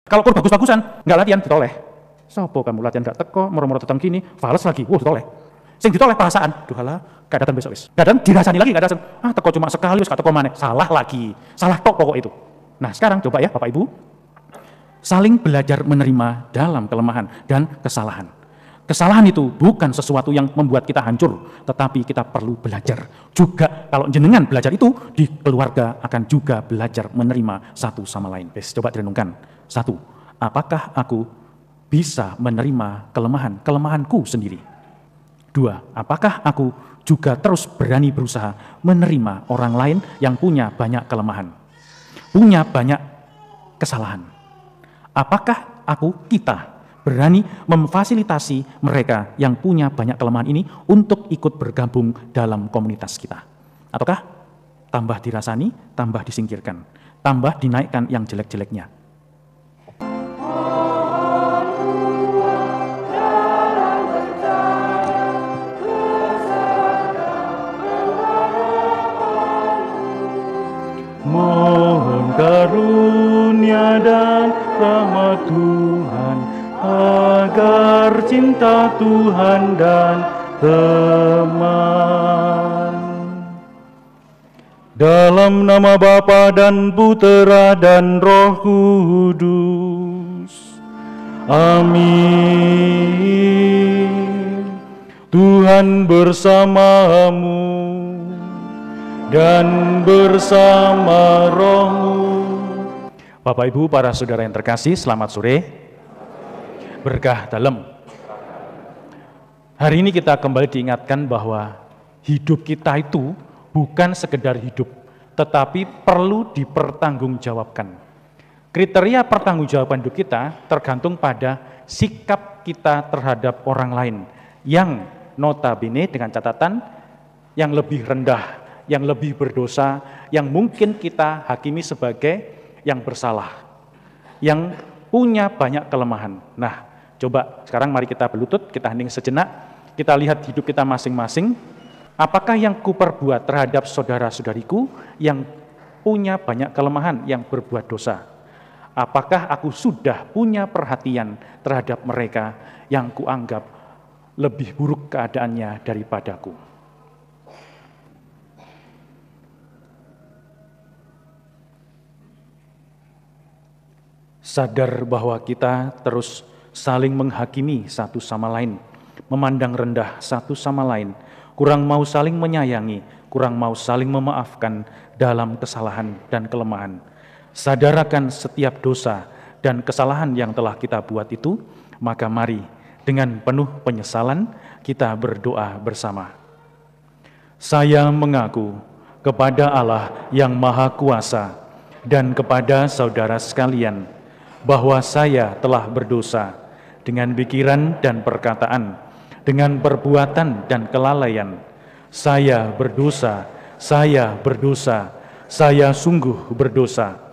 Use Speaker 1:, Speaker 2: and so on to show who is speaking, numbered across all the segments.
Speaker 1: Kalau kur bagus-bagusan, nggak latihan, ditoleh. Sopo kamu latihan nggak teko, moro-moro tetang gini, fales lagi, ditoleh. Sing ditoleh perasaan, duhalah, gak datang besok wis. Kadang dirasani lagi, gak datang. Teko cuma sekali, wis gak teko maneh. Salah lagi, salah tok pokok itu. Nah sekarang coba ya Bapak Ibu, saling belajar menerima dalam kelemahan dan kesalahan. Kesalahan itu bukan sesuatu yang membuat kita hancur, tetapi kita perlu belajar. Juga kalau jenengan belajar itu, di keluarga akan juga belajar menerima satu sama lain. Coba direnungkan. 1. Apakah aku bisa menerima kelemahanku sendiri? 2. Apakah aku juga terus berani berusaha menerima orang lain yang punya banyak kelemahan, punya banyak kesalahan? Apakah kita berani memfasilitasi mereka yang punya banyak kelemahan ini untuk ikut bergabung dalam komunitas kita? Ataukah tambah dirasani, tambah disingkirkan, tambah dinaikkan yang jelek-jeleknya?
Speaker 2: Mohon karunia dan rahmat Tuhan, agar cinta Tuhan dan teman. Dalam nama Bapa dan Putera dan Roh Kudus. Amin. Tuhan bersamamu dan bersama rohmu.
Speaker 1: Bapak Ibu, para saudara yang terkasih, selamat sore. Berkah dalam. Hari ini kita kembali diingatkan bahwa hidup kita itu bukan sekedar hidup, tetapi perlu dipertanggungjawabkan. Kriteria pertanggungjawaban hidup kita tergantung pada sikap kita terhadap orang lain yang notabene dengan catatan yang lebih rendah, yang lebih berdosa, yang mungkin kita hakimi sebagai yang bersalah, yang punya banyak kelemahan. Nah, coba sekarang mari kita berlutut, kita hening sejenak, kita lihat hidup kita masing-masing. Apakah yang kuperbuat terhadap saudara-saudariku yang punya banyak kelemahan, yang berbuat dosa? Apakah aku sudah punya perhatian terhadap mereka yang kuanggap lebih buruk keadaannya daripadaku? Sadar bahwa kita terus saling menghakimi satu sama lain, memandang rendah satu sama lain, kurang mau saling menyayangi, kurang mau saling memaafkan dalam kesalahan dan kelemahan. Sadar akan setiap dosa dan kesalahan yang telah kita buat itu, maka mari dengan penuh penyesalan kita berdoa bersama. Saya mengaku kepada Allah yang Maha Kuasa dan kepada saudara sekalian, bahwa saya telah berdosa dengan pikiran dan perkataan, dengan perbuatan dan kelalaian. Saya berdosa, saya sungguh berdosa.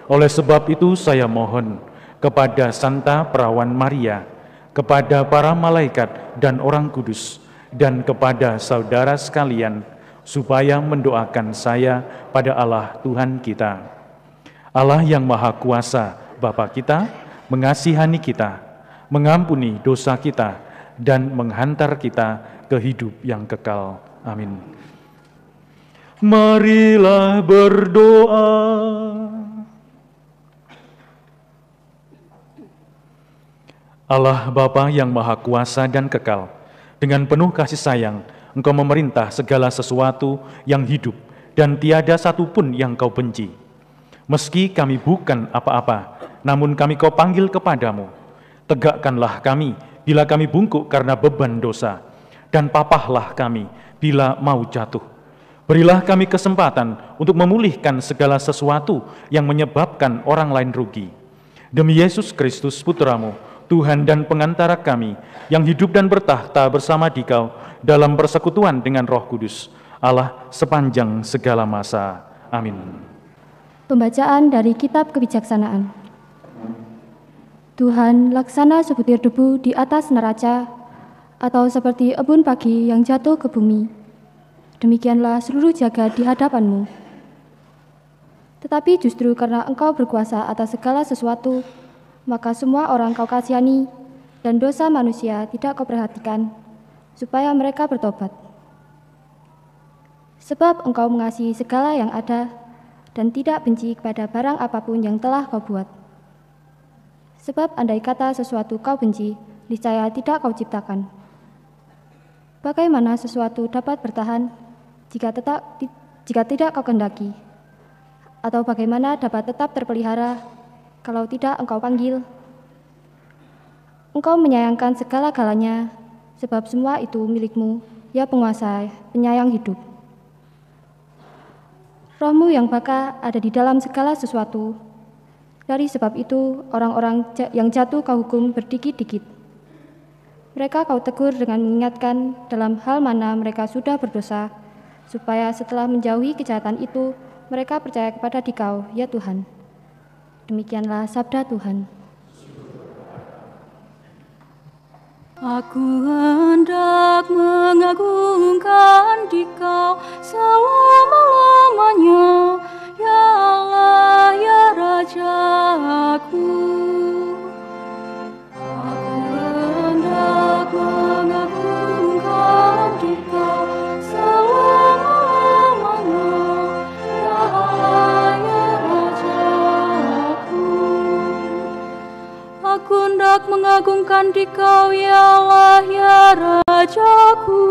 Speaker 1: Oleh sebab itu saya mohon kepada Santa Perawan Maria, kepada para malaikat dan orang kudus, dan kepada saudara sekalian, supaya mendoakan saya pada Allah Tuhan kita. Allah yang Maha Kuasa, Bapa kita, mengasihani kita, mengampuni dosa kita, dan menghantar kita ke hidup yang kekal. Amin.
Speaker 2: Marilah berdoa.
Speaker 1: Allah Bapa yang Maha Kuasa dan kekal, dengan penuh kasih sayang, Engkau memerintah segala sesuatu yang hidup, dan tiada satupun yang Kau benci. Meski kami bukan apa-apa, namun kami Kau panggil kepadamu. Tegakkanlah kami bila kami bungkuk karena beban dosa, dan papahlah kami bila mau jatuh. Berilah kami kesempatan untuk memulihkan segala sesuatu yang menyebabkan orang lain rugi. Demi Yesus Kristus Putra-Mu, Tuhan dan pengantara kami, yang hidup dan bertahta bersama Dikau dalam persekutuan dengan Roh Kudus, Allah sepanjang segala masa. Amin.
Speaker 3: Pembacaan dari Kitab Kebijaksanaan. Tuhan laksana sebutir debu di atas neraca, atau seperti embun pagi yang jatuh ke bumi. Demikianlah seluruh jagat di hadapan-Mu. Tetapi justru karena Engkau berkuasa atas segala sesuatu, maka semua orang kau kasihani, dan dosa manusia tidak kau perhatikan, supaya mereka bertobat. Sebab engkau mengasihi segala yang ada, dan tidak benci kepada barang apapun yang telah kau buat. Sebab andai kata sesuatu kau benci, niscaya tidak kau ciptakan. Bagaimana sesuatu dapat bertahan jika tidak kau kehendaki? Atau bagaimana dapat tetap terpelihara kalau tidak engkau panggil? Engkau menyayangkan segala-galanya, sebab semua itu milikmu, ya penguasa, penyayang hidup. Rohmu yang baka ada di dalam segala sesuatu. Dari sebab itu, orang-orang yang jatuh kau hukum berdikit-dikit. Mereka kau tegur dengan mengingatkan dalam hal mana mereka sudah berdosa, supaya setelah menjauhi kejahatan itu, mereka percaya kepada Dikau, ya Tuhan. Demikianlah sabda Tuhan.
Speaker 4: Aku hendak mengagungkan Dikau selama-lamanya, ya Allah, ya Rajaku. Aku hendak mengagungkan Dikau selama-lamanya, ya Allah, ya Rajaku. Aku hendak mengagungkan Dikau, ya Allah, ya Rajaku.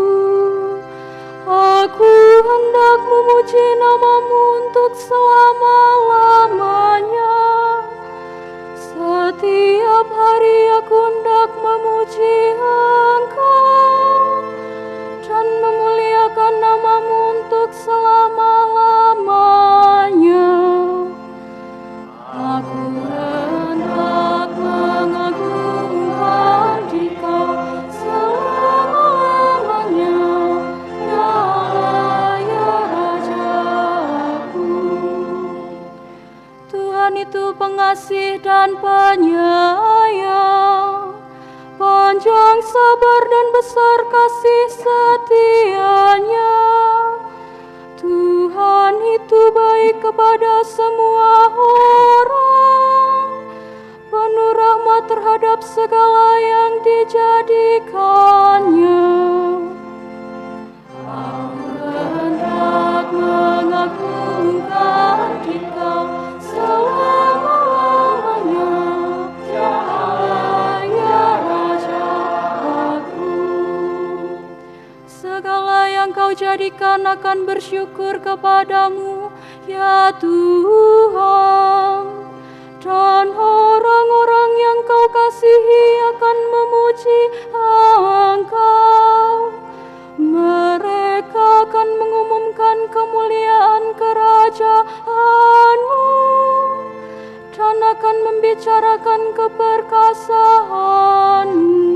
Speaker 4: Aku hendak memuji nama-Mu untuk selama-lamanya. Setiap hari aku hendak memuji Engkau dan memuliakan nama-Mu untuk selama-lamanya. Aku hendak mengagungkan Dikau selama-lamanya, ya Allah, ya Rajaku. Tuhan itu pengasih dan penyayang, panjang sabar dan besar kasih setianya. Tuhan itu baik kepada semua orang, penuh rahmat terhadap segala yang dijadikannya. Aku hendak mengagungkan Dikau selama-lamanya, ya Allah, ya Rajaku. Segala yang Kau jadikan akan bersyukur kepadamu, ya Tuhan. Dan orang-orang yang Kau kasihi akan memuji Engkau. Mereka akan mengumumkan kemuliaan kerajaan-Mu dan akan membicarakan keperkasaan-Mu.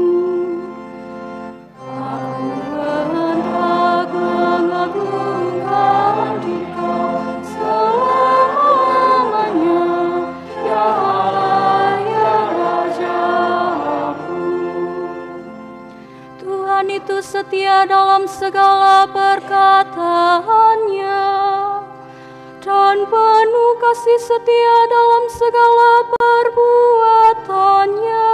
Speaker 4: Aku hendak mengagungkan Dikau selamanya, ya Allah, ya Rajaku. Tuhan itu setia dalam segala perkataannya dan penuh kasih setia dalam segala perbuatannya.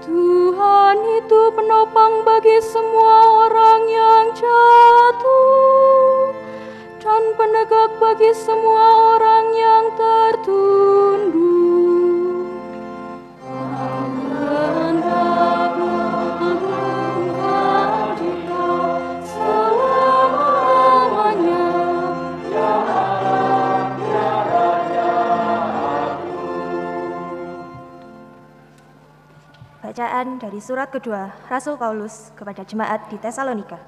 Speaker 4: Tuhan itu penopang bagi semua orang yang jatuh dan penegak bagi semua orang yang tertunduk. Aku hendak mengagungkan Dikau selamanya, ya Allah, ya Rajaku.
Speaker 5: Bacaan dari surat kedua Rasul Paulus kepada jemaat di Tesalonika.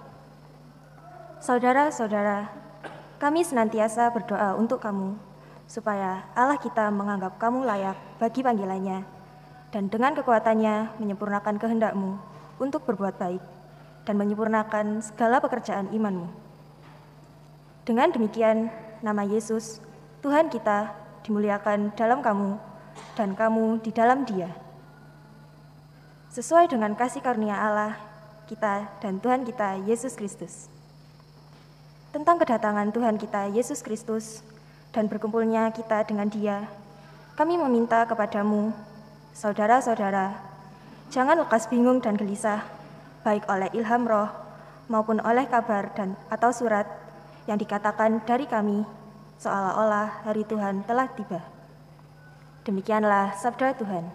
Speaker 5: Saudara-saudara, kami senantiasa berdoa untuk kamu, supaya Allah kita menganggap kamu layak bagi panggilannya, dan dengan kekuatannya menyempurnakan kehendak-Mu untuk berbuat baik, dan menyempurnakan segala pekerjaan iman-Mu. Dengan demikian, nama Yesus, Tuhan kita, dimuliakan dalam kamu, dan kamu di dalam Dia. Sesuai dengan kasih karunia Allah, kita dan Tuhan kita Yesus Kristus. Tentang kedatangan Tuhan kita Yesus Kristus dan berkumpulnya kita dengan Dia, kami meminta kepadamu Saudara-saudara, jangan lekas bingung dan gelisah, baik oleh ilham roh maupun oleh kabar dan atau surat yang dikatakan dari kami, seolah-olah hari Tuhan telah tiba. Demikianlah sabda Tuhan.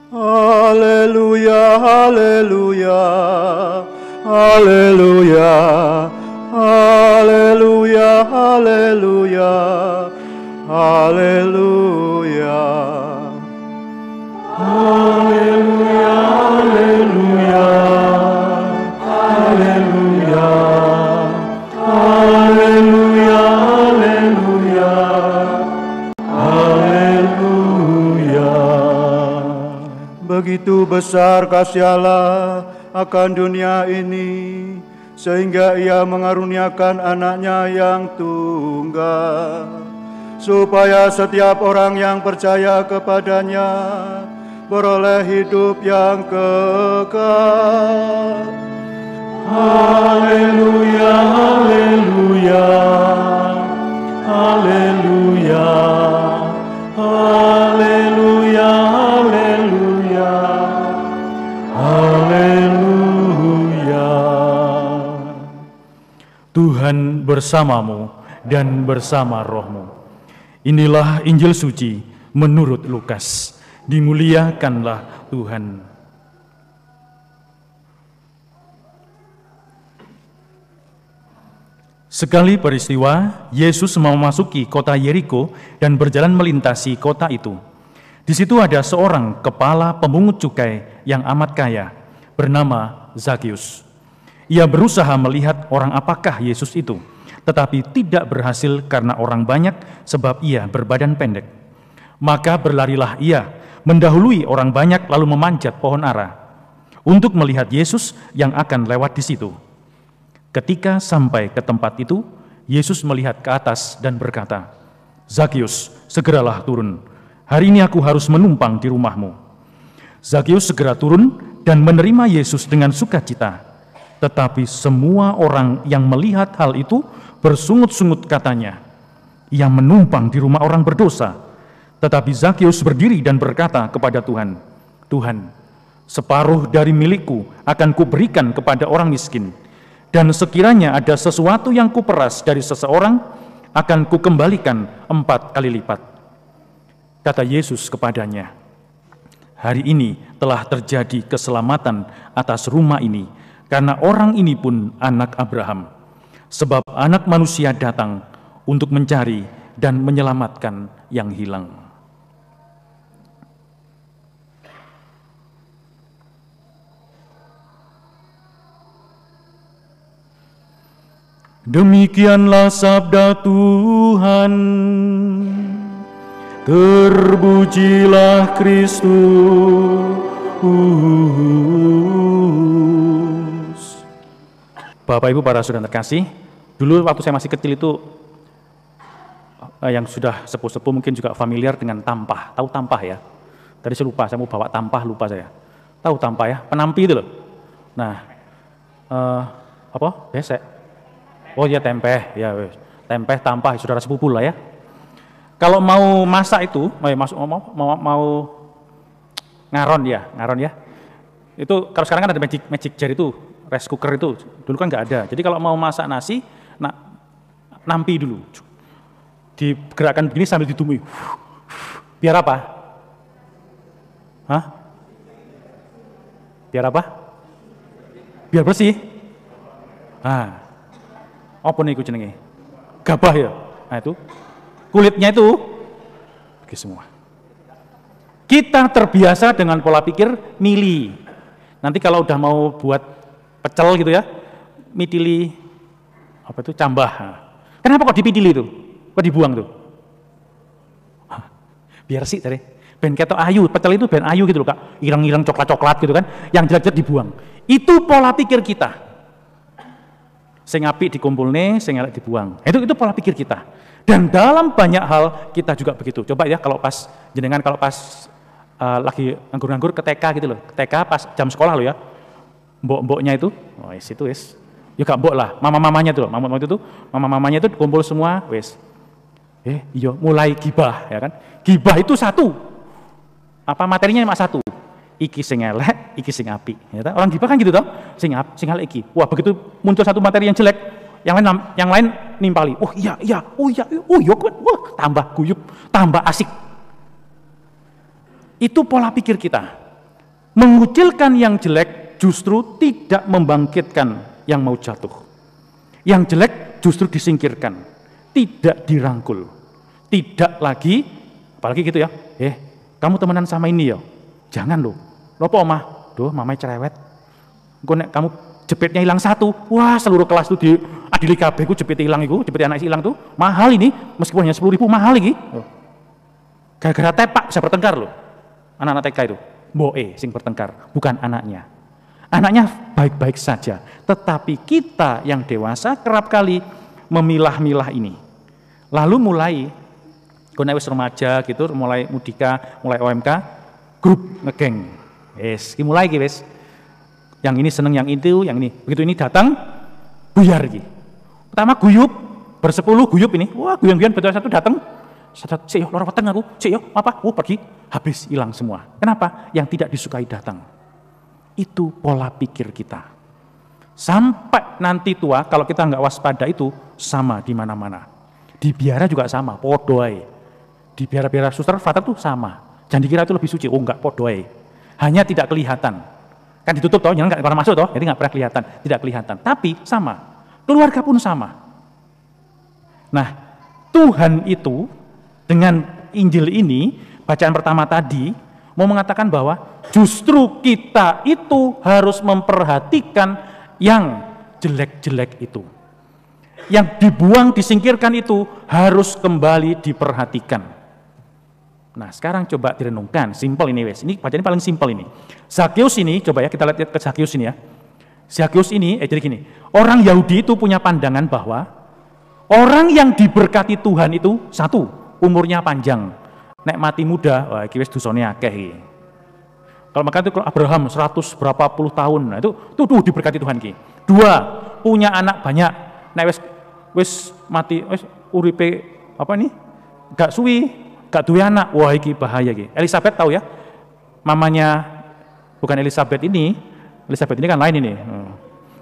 Speaker 2: Haleluya, haleluya, haleluya, haleluya, haleluya, haleluya, haleluya, haleluya, haleluya, haleluya, haleluya, haleluya. Begitu besar kasih Allah akan dunia ini, sehingga Ia mengaruniakan anaknya yang tunggal, supaya setiap orang yang percaya kepadanya beroleh hidup yang kekal. Haleluya, haleluya, haleluya, haleluya, haleluya, haleluya.
Speaker 1: Tuhan bersamamu dan bersama rohmu. Inilah Injil suci menurut Lukas. Dimuliakanlah Tuhan. Sekali peristiwa, Yesus memasuki kota Yeriko dan berjalan melintasi kota itu. Di situ ada seorang kepala pemungut cukai yang amat kaya, bernama Zakius. Ia berusaha melihat orang apakah Yesus itu, tetapi tidak berhasil karena orang banyak sebab ia berbadan pendek. Maka berlarilah ia, mendahului orang banyak lalu memanjat pohon ara untuk melihat Yesus yang akan lewat di situ. Ketika sampai ke tempat itu, Yesus melihat ke atas dan berkata, "Zakius, segeralah turun. Hari ini aku harus menumpang di rumahmu." Zakius segera turun dan menerima Yesus dengan sukacita. Tetapi semua orang yang melihat hal itu bersungut-sungut katanya, "Ia menumpang di rumah orang berdosa." Tetapi Zakius berdiri dan berkata kepada Tuhan, "Tuhan, separuh dari milikku akan kuberikan kepada orang miskin, dan sekiranya ada sesuatu yang kuperas dari seseorang, akan kukembalikan 4 kali lipat." Kata Yesus kepadanya, "Hari ini telah terjadi keselamatan atas rumah ini, karena orang ini pun anak Abraham. Sebab Anak Manusia datang untuk mencari dan menyelamatkan yang hilang." Demikianlah sabda Tuhan. Terpujilah Kristus. Bapak Ibu para saudara terkasih, dulu waktu saya masih kecil itu, yang sudah sepuh-sepuh mungkin juga familiar dengan tampah. Tahu tampah ya? Tadi saya lupa, saya mau bawa tampah, lupa saya. Tahu tampah ya? Penampi itu loh. Nah, apa? Besek. Oh ya tempeh, ya tempeh, tampah, saudara sepupu lah ya. Kalau mau masak itu, mau ngaron ya. Itu kalau sekarang kan ada magic jar itu, rice cooker itu, dulu kan nggak ada. Jadi kalau mau masak nasi, nampi dulu, digerakkan begini sambil ditumui. Biar apa? Hah? Biar apa? Biar bersih. Apa nih jenenge? Gabah ya. Nah itu kulitnya itu oke semua. Kita terbiasa dengan pola pikir mili. Nanti kalau udah mau buat pecel gitu ya, mitili apa itu cambah. Kenapa kok dipitili itu? Kok dibuang tuh? Biar sih tadi. Ben ketok ayu, pecel itu ben ayu gitu loh Kak. Ireng-ireng coklat-coklat gitu kan. Yang jelek-jelek dibuang. Itu pola pikir kita. Sing apik dikumpulne, sing elek dibuang. Itu pola pikir kita. Dan dalam banyak hal kita juga begitu. Coba ya kalau pas jenengan lagi nganggur-nganggur ke TK gitu loh. Ke TK pas jam sekolah loh ya. Mbok-mboknya itu, itu wis. Ya gak mbok lah, mama-mamanya itu loh. Mama-mamanya itu kumpul semua, wis. Iya mulai gibah ya kan. Gibah itu satu. materinya cuma satu. Iki sing elek, iki sing apik. Ya, orang gibah kan gitu toh, sing elek iki. Wah, begitu muncul satu materi yang jelek, yang lain nimpali. Oh iya, wah, tambah guyup, tambah asik. Itu pola pikir kita. Mengucilkan yang jelek justru tidak membangkitkan yang mau jatuh. Yang jelek justru disingkirkan, tidak dirangkul. Tidak lagi, apalagi gitu ya, kamu temenan sama ini ya, jangan loh. Lopo omah, mamai cerewet. Kamu jepitnya hilang satu, wah seluruh kelas tuh diadili kabeh ku jepit hilang itu, jepit anak hilang tuh, mahal ini, meskipun hanya 10.000 mahal lagi. Gara-gara tepak bisa bertengkar loh, anak-anak TK itu, boe sing bertengkar, bukan anaknya. Anaknya baik-baik saja, tetapi kita yang dewasa kerap kali memilah-milah ini. Lalu mulai, kena wis remaja gitu, mulai mudika, mulai OMK, grup ngegeng. Mulai wis. Yang ini seneng yang itu, yang ini. Begitu ini datang, buyar iki. Pertama guyup, bersepuluh guyup ini. Wah, guyang-guyang betul satu datang. Cek yo, loro weteng aku. Cek yo, apa? Pergi. Habis hilang semua. Kenapa? Yang tidak disukai datang. Itu pola pikir kita. Sampai nanti tua, kalau kita nggak waspada itu sama di mana-mana. Di biara juga sama, podoai. Di biara-biara suster Fatah tuh sama. Jangan dikira itu lebih suci. Oh enggak, podoai. Hanya tidak kelihatan. Kan ditutup toh, jangan nggak pernah masuk toh, jadi nggak pernah kelihatan, tidak kelihatan. Tapi sama, keluarga pun sama. Nah, Tuhan itu dengan Injil ini, bacaan pertama tadi, mau mengatakan bahwa justru kita itu harus memperhatikan yang jelek-jelek itu. Yang dibuang, disingkirkan itu harus kembali diperhatikan. Nah, sekarang coba direnungkan, simpel ini wes. Ini bacaan paling simpel ini. Zakheus ini, coba ya kita lihat ke Zakheus ini ya. Zakheus ini, jadi gini, orang Yahudi itu punya pandangan bahwa orang yang diberkati Tuhan itu satu, umurnya panjang. Nek mati muda, wah iki wis dosane akeh. Kalau maka itu Abraham 100 berapa puluh tahun, nah itu diberkati Tuhan ki. Dua, punya anak banyak. Nek wis mati, wis uripe apa nih? Gak suwi. Gak duwe anak, wah iki bahaya iki. Elizabeth tahu ya, mamanya bukan Elizabeth ini kan lain ini.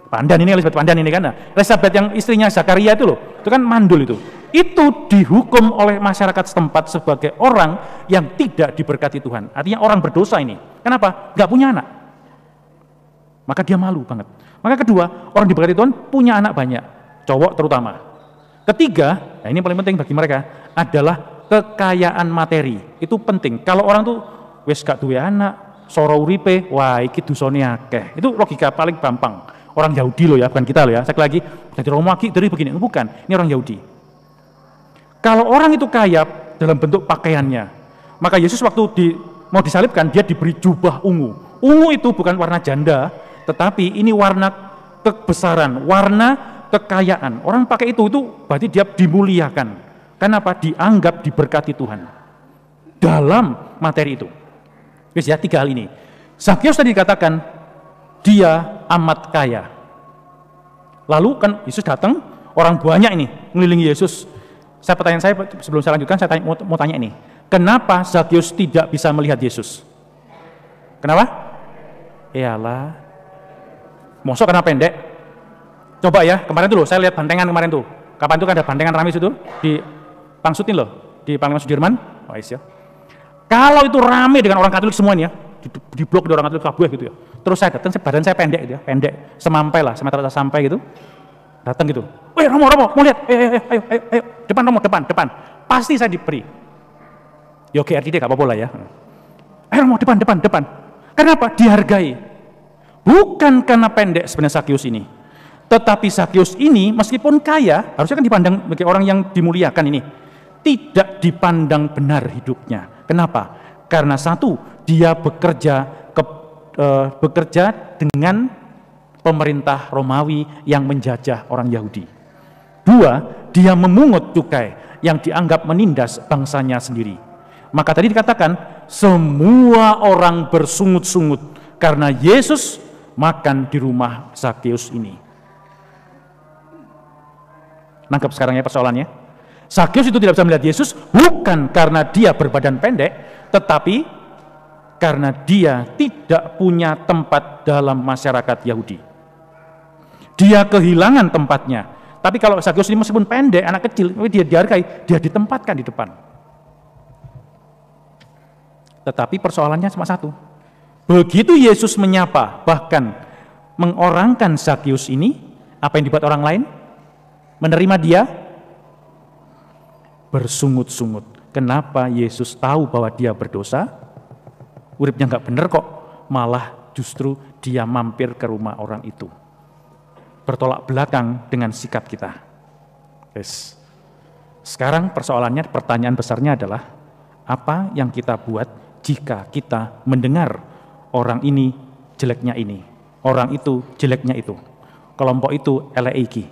Speaker 1: Pandan ini Elizabeth Pandan ini kan. Elizabeth yang istrinya Zakaria itu loh, itu kan mandul itu. Itu dihukum oleh masyarakat setempat sebagai orang yang tidak diberkati Tuhan. Artinya orang berdosa ini. Kenapa? Gak punya anak. Maka dia malu banget. Maka kedua, orang diberkati Tuhan punya anak banyak, cowok terutama. Ketiga, nah ini paling penting bagi mereka adalah kekayaan materi. Itu penting. Kalau orang tuh wis gak duwe anak, soro uripe, wah iki dosane akeh. Itu logika paling gampang. Orang Yahudi loh ya, bukan kita loh ya. Sekali lagi, jadi Romo lagi dari begini, bukan. Ini orang Yahudi. Kalau orang itu kaya dalam bentuk pakaiannya, maka Yesus waktu mau disalibkan, dia diberi jubah ungu. Ungu itu bukan warna janda, tetapi ini warna kebesaran, warna kekayaan. Orang pakai itu berarti dia dimuliakan. Kenapa? Dianggap diberkati Tuhan dalam materi itu. Wis ya, tiga hal ini. Zakheus tadi dikatakan dia amat kaya. Lalu kan Yesus datang, orang banyak ini mengelilingi Yesus. Pertanyaan saya sebelum saya lanjutkan, saya mau tanya ini. Kenapa Zakheus tidak bisa melihat Yesus? Kenapa? Iyalah. Mosok karena pendek. Coba ya, kemarin tuh loh, saya lihat bantengan kemarin tuh. Kapan tuh kan ada bantengan ramis itu di Pangsutin loh, di Panglima Sudirman. Oh, ya. Kalau itu rame dengan orang Katolik semuanya, di blok di orang Katolik kabeh gitu ya. Terus saya datang, badan saya pendek gitu ya, pendek, semampai lah, semeter sampai gitu. Datang gitu. Weh, Romo, mau lihat? Ayo, depan Romo, depan. Pasti saya diberi. Ya oke, RTD gak apa-apa lah ya. Ayo Romo, depan. Kenapa? Dihargai. Bukan karena pendek sebenarnya Zakheus ini. Tetapi Zakheus ini meskipun kaya, harusnya kan dipandang sebagai orang yang dimuliakan ini. Tidak dipandang benar hidupnya. Kenapa? Karena satu, dia bekerja dengan pemerintah Romawi yang menjajah orang Yahudi. Dua, dia memungut cukai yang dianggap menindas bangsanya sendiri. Maka tadi dikatakan, semua orang bersungut-sungut karena Yesus makan di rumah Zakheus ini. Nangkep sekarang ya persoalannya. Zakheus itu tidak bisa melihat Yesus bukan karena dia berbadan pendek, tetapi karena dia tidak punya tempat dalam masyarakat Yahudi. Dia kehilangan tempatnya. Tapi kalau Zakeus ini meskipun pendek, anak kecil, dia dihargai, dia ditempatkan di depan. Tetapi persoalannya cuma satu. Begitu Yesus menyapa, bahkan mengorangkan Zakeus ini, apa yang dibuat orang lain? Menerima dia? Bersungut-sungut. Kenapa Yesus tahu bahwa dia berdosa? Uripnya nggak bener kok, malah justru dia mampir ke rumah orang itu. Bertolak belakang dengan sikap kita. Yes. Sekarang persoalannya, pertanyaan besarnya adalah, apa yang kita buat jika kita mendengar orang ini jeleknya ini, orang itu jeleknya itu, kelompok itu elek iki.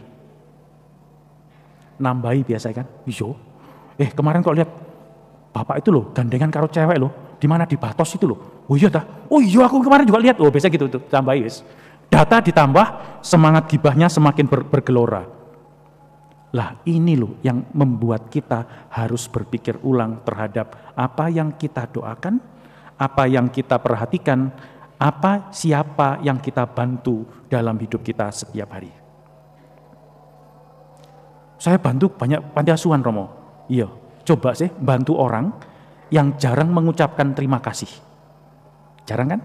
Speaker 1: Nambahi biasa kan? Iyo. Kemarin kok lihat bapak itu loh gandengan karo cewek loh, di mana di Batos itu loh. Oh iya dah. Oh iya aku kemarin juga lihat. Oh biasa gitu tuh, tambahi wis. Data ditambah, semangat gibahnya semakin bergelora. Lah ini loh yang membuat kita harus berpikir ulang terhadap apa yang kita doakan, apa yang kita perhatikan, siapa yang kita bantu dalam hidup kita setiap hari. Saya bantu banyak panti asuhan, Romo. Iya, coba sih bantu orang yang jarang mengucapkan terima kasih. Jarang kan?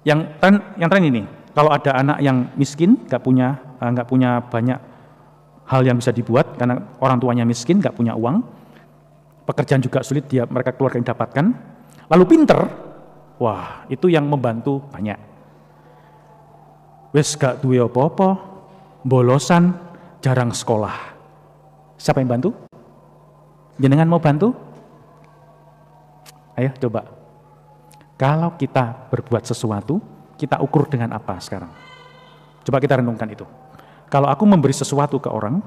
Speaker 1: Yang tren ini, kalau ada anak yang miskin, nggak punya banyak hal yang bisa dibuat karena orang tuanya miskin, nggak punya uang, pekerjaan juga sulit mereka keluarga yang dapatkan, lalu pinter, wah itu yang membantu banyak. Wes gak duwe apa-apa, bolosan, jarang sekolah. Siapa yang bantu? Jenengan mau bantu? Ayo coba. Kalau kita berbuat sesuatu, kita ukur dengan apa sekarang? Coba kita renungkan itu. Kalau aku memberi sesuatu ke orang,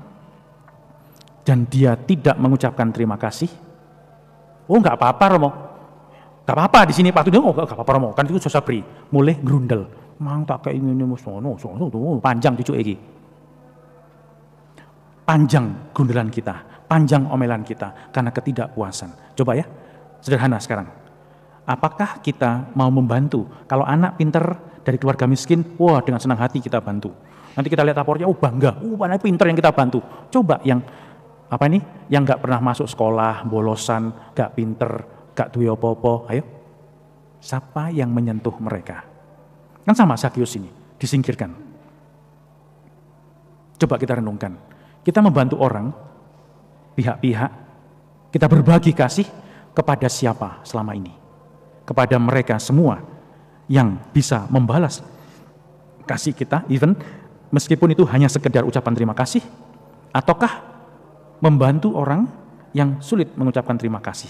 Speaker 1: dan dia tidak mengucapkan terima kasih, oh nggak apa-apa Romo, nggak apa-apa di sini Pak Tuh, oh nggak apa-apa Romo, kan itu susah beri, mulai grundel, mang tak kayak ini sono, panjang cucu egi, panjang grundelan kita, panjang omelan kita, karena ketidakpuasan. Coba ya, sederhana sekarang. Apakah kita mau membantu? Kalau anak pinter dari keluarga miskin, wah dengan senang hati kita bantu. Nanti kita lihat rapornya, oh bangga, anak pinter yang kita bantu. Coba yang yang nggak pernah masuk sekolah, bolosan, nggak pinter, nggak duwe apa-apa, ayo. Siapa yang menyentuh mereka? Kan sama Zakeus ini, disingkirkan. Coba kita renungkan. Kita membantu orang, pihak-pihak, kita berbagi kasih kepada siapa selama ini? Kepada mereka semua yang bisa membalas kasih kita, even meskipun itu hanya sekedar ucapan terima kasih, ataukah membantu orang yang sulit mengucapkan terima kasih.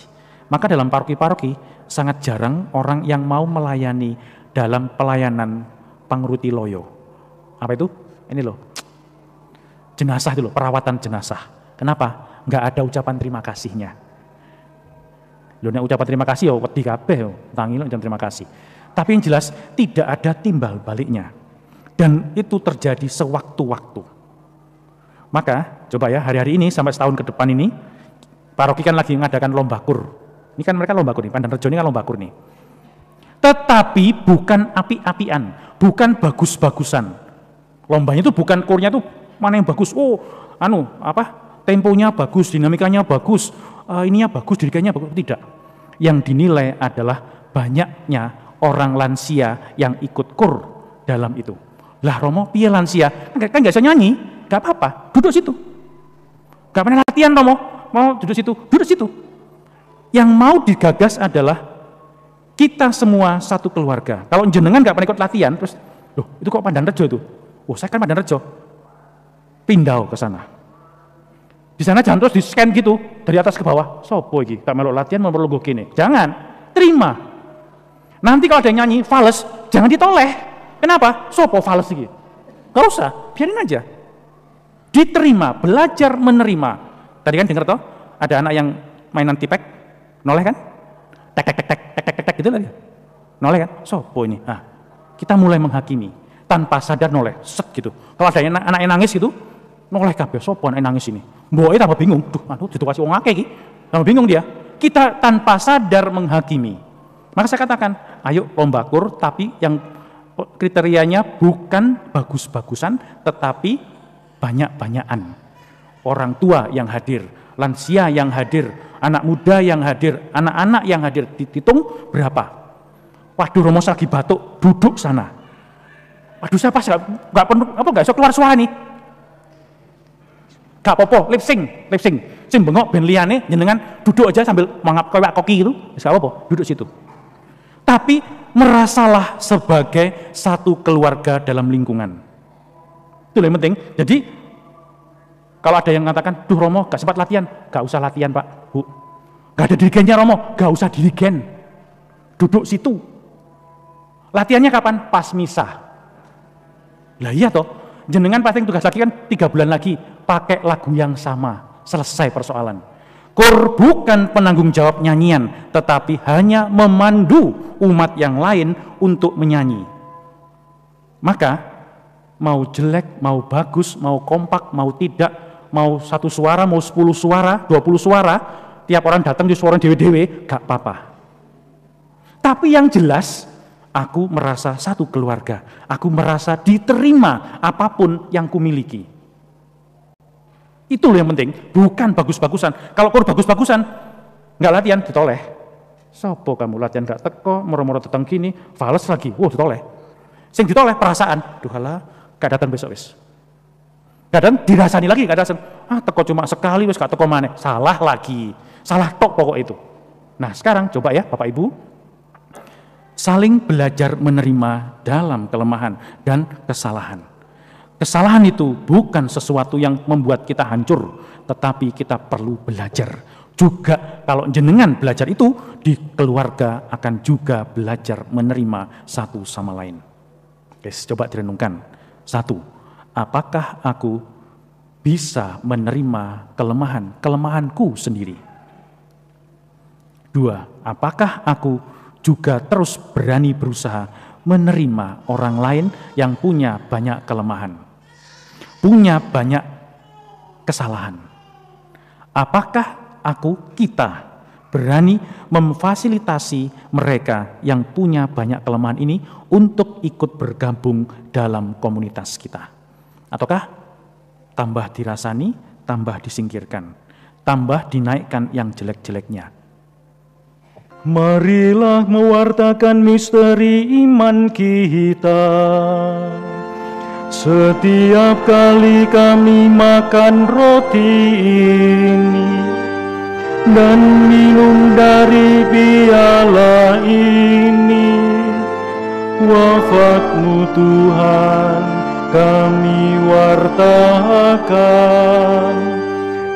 Speaker 1: Maka dalam paroki-paroki sangat jarang orang yang mau melayani dalam pelayanan pangruti loyo. Apa itu? Ini loh, jenazah itu loh, perawatan jenazah. Kenapa? Nggak ada ucapan terima kasihnya. Loh, nek ucapan terima kasih ya wedi kabeh yo, tangi ucapan terima kasih. Tapi yang jelas tidak ada timbal baliknya. Dan itu terjadi sewaktu-waktu. Maka coba ya hari-hari ini sampai setahun ke depan ini paroki kan lagi mengadakan lomba kur. Ini kan mereka lomba kur nih, Pandan Rejo ini kan lomba kur nih. Tetapi bukan api-apian, bukan bagus-bagusan. Lombanya itu bukan kurnya tuh mana yang bagus. Oh, temponya bagus, dinamikanya bagus, ininya bagus, dirikannya bagus. Tidak. Yang dinilai adalah banyaknya orang lansia yang ikut kur dalam itu. Lah Romo, piye lansia? Kan nggak bisa nyanyi, nggak apa-apa, duduk situ. Nggak pernah latihan Romo, mau duduk situ. Yang mau digagas adalah kita semua satu keluarga. Kalau jenengan nggak pernah ikut latihan, terus, loh itu kok Pandan Rejo itu? Oh saya kan Pandan Rejo. Pindau ke sana. Di sana jangan terus di-scan gitu, dari atas ke bawah. Sopo iki, tak melok latihan, mau perlu gini. Jangan, terima. Nanti kalau ada yang nyanyi, fales, jangan ditoleh. Kenapa? Sopo fales iki. Gak usah, biarin aja. Diterima, belajar menerima. Tadi kan dengar toh, ada anak yang mainan tipek, noleh kan? Tek gitu lagi. Noleh kan? Sopo ini. Nah, kita mulai menghakimi, tanpa sadar noleh, set gitu. Kalau ada anak yang nangis gitu, noleh kabeh, sopo anak yang nangis ini. Mboknya tambah bingung, situasi wong akeh iki. Tambah bingung dia. Kita tanpa sadar menghakimi. Maka saya katakan, ayo lomba kur, tapi yang kriterianya bukan bagus-bagusan, tetapi banyak-banyakan. Orang tua yang hadir, lansia yang hadir, anak muda yang hadir, anak-anak yang hadir, dihitung berapa? Waduh, Romo lagi batuk, duduk sana. Waduh, saya pas nggak perlu nggak bisa keluar suara nih. Gak apa-apa, lip sync. Sing bengok ben liyane jenengan duduk aja sambil mangap kayak koki itu, gak apa-apa, duduk situ. Tapi merasalah sebagai satu keluarga dalam lingkungan. Itu yang penting. Jadi kalau ada yang mengatakan, duh Romo gak sempat latihan, gak usah latihan Pak, Bu. Gak ada dirigennya Romo, gak usah dirigen. Duduk situ. Latihannya kapan? Pas misa. Lah iya toh, jenengan pasti tugas lagi kan 3 bulan lagi, pakai lagu yang sama, selesai persoalan. Kur bukan penanggung jawab nyanyian, tetapi hanya memandu umat yang lain untuk menyanyi. Maka, mau jelek, mau bagus, mau kompak, mau tidak, mau 1 suara, mau 10 suara, 20 suara, tiap orang datang di suara dewe-dewe, gak apa-apa. Tapi yang jelas, aku merasa satu keluarga, aku merasa diterima apapun yang kumiliki. Itu yang penting, bukan bagus-bagusan. Kalau kur bagus-bagusan, nggak latihan, ditoleh. Sopo kamu latihan nggak teko, moro-moro tetang gini, fales lagi, ditoleh. Sing ditoleh perasaan, duhalah, gak datang besok wis. Kadang dirasani lagi, gak datang. Teko cuma sekali, wis gak teko maneh. Salah lagi, salah tok pokok itu. Nah sekarang coba ya Bapak Ibu, saling belajar menerima dalam kelemahan dan kesalahan. Kesalahan itu bukan sesuatu yang membuat kita hancur, tetapi kita perlu belajar. Juga kalau jenengan belajar itu, di keluarga akan juga belajar menerima satu sama lain. Oke, coba direnungkan. 1, apakah aku bisa menerima kelemahanku sendiri? 2, apakah aku juga terus berani berusaha menerima orang lain yang punya banyak kelemahan, punya banyak kesalahan? Apakah kita berani memfasilitasi mereka yang punya banyak kelemahan ini untuk ikut bergabung dalam komunitas kita? Ataukah tambah dirasani, tambah disingkirkan, tambah dinaikkan yang jelek-jeleknya?
Speaker 2: Marilah mewartakan misteri iman kita. Setiap kali kami makan roti ini dan minum dari piala ini, wafat-Mu Tuhan kami wartakan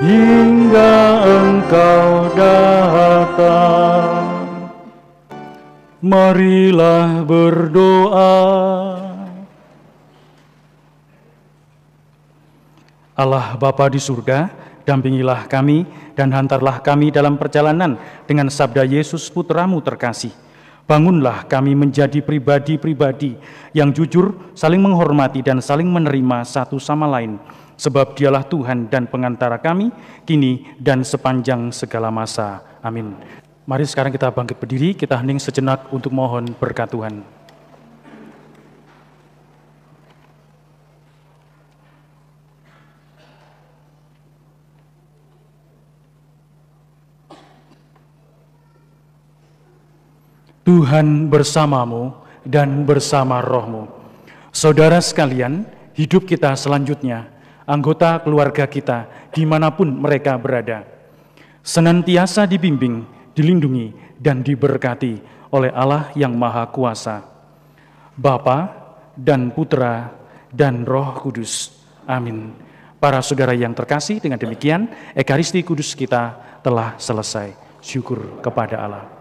Speaker 2: hingga Engkau datang. Marilah berdoa. Allah Bapa di surga, dampingilah kami dan hantarlah kami dalam perjalanan dengan sabda Yesus Putra-Mu terkasih. Bangunlah kami menjadi pribadi-pribadi yang jujur, saling menghormati dan saling menerima satu sama lain. Sebab Dialah Tuhan dan pengantara kami, kini dan sepanjang segala masa. Amin. Mari sekarang kita bangkit berdiri, kita hening sejenak untuk mohon berkat Tuhan. Tuhan bersamamu dan bersama rohmu. Saudara sekalian, hidup kita selanjutnya, anggota keluarga kita, dimanapun mereka berada, senantiasa dibimbing, dilindungi, dan diberkati oleh Allah yang Maha Kuasa, Bapa dan Putra dan Roh Kudus. Amin. Para saudara yang terkasih, dengan demikian Ekaristi Kudus kita telah selesai. Syukur kepada Allah.